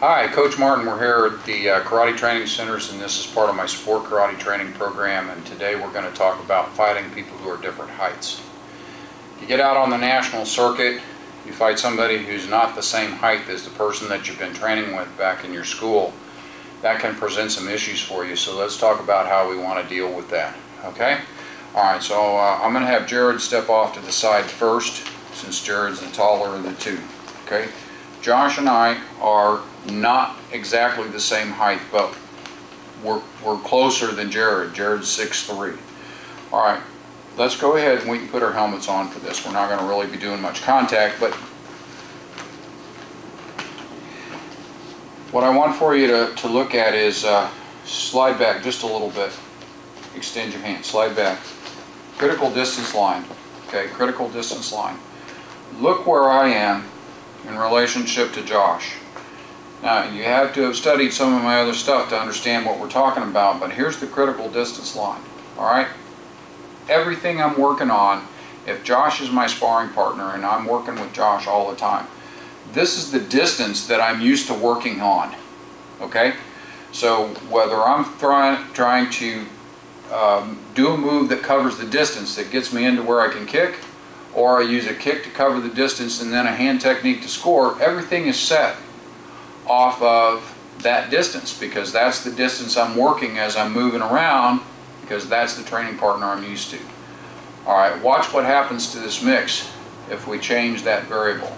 Hi, Coach Martin. We're here at the Karate Training Centers, and this is part of my sport karate training program. And today we're going to talk about fighting people who are different heights. You get out on the national circuit, you fight somebody who's not the same height as the person that you've been training with back in your school. That can present some issues for you. So let's talk about how we want to deal with that. Okay? All right. So I'm going to have Jared step off to the side first, since Jared's the taller of the two. Okay? Josh and I are not exactly the same height, but we're closer than Jared. Jared's 6'3". All right, let's go ahead and we can put our helmets on for this. We're not going to really be doing much contact, but what I want for you to look at is slide back just a little bit. Extend your hand, slide back. Critical distance line. Okay, critical distance line. Look where I am in relationship to Josh. Now, you have to have studied some of my other stuff to understand what we're talking about, but here's the critical distance line. Alright? Everything I'm working on, if Josh is my sparring partner and I'm working with Josh all the time, this is the distance that I'm used to working on. Okay? So whether I'm trying to do a move that covers the distance that gets me into where I can kick, or I use a kick to cover the distance and then a hand technique to score, everything is set off of that distance, because that's the distance I'm working as I'm moving around, because that's the training partner I'm used to. Alright, watch what happens to this mix if we change that variable.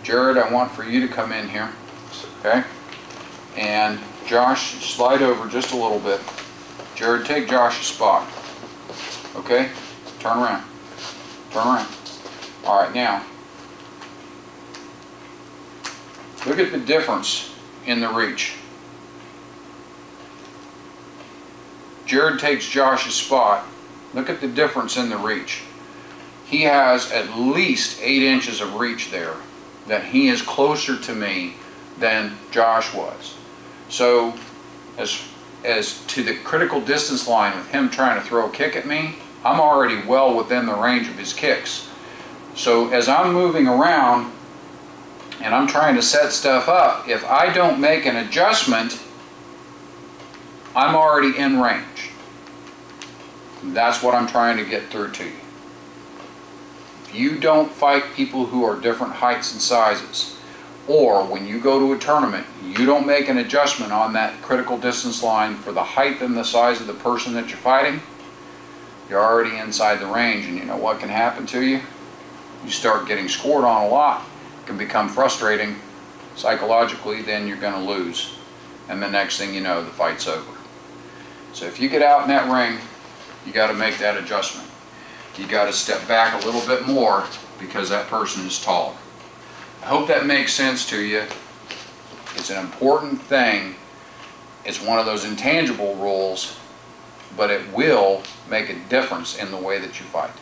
Jared, I want for you to come in here, okay? And Josh, slide over just a little bit. Jared, take Josh's spot, okay? Turn around, turn around. Alright, now, look at the difference in the reach. Jared takes Josh's spot. Look at the difference in the reach. He has at least 8 inches of reach there, that he is closer to me than Josh was. So, as to the critical distance line with him trying to throw a kick at me, I'm already well within the range of his kicks. So as I'm moving around and I'm trying to set stuff up, if I don't make an adjustment, I'm already in range. That's what I'm trying to get through to you. If you don't fight people who are different heights and sizes, or when you go to a tournament, you don't make an adjustment on that critical distance line for the height and the size of the person that you're fighting, you're already inside the range. And you know what can happen to you? You start getting scored on a lot. It can become frustrating psychologically, then you're going to lose. And the next thing you know, the fight's over. So if you get out in that ring, you got to make that adjustment. You got to step back a little bit more because that person is tall. I hope that makes sense to you. It's an important thing. It's one of those intangible rules, but it will make a difference in the way that you fight.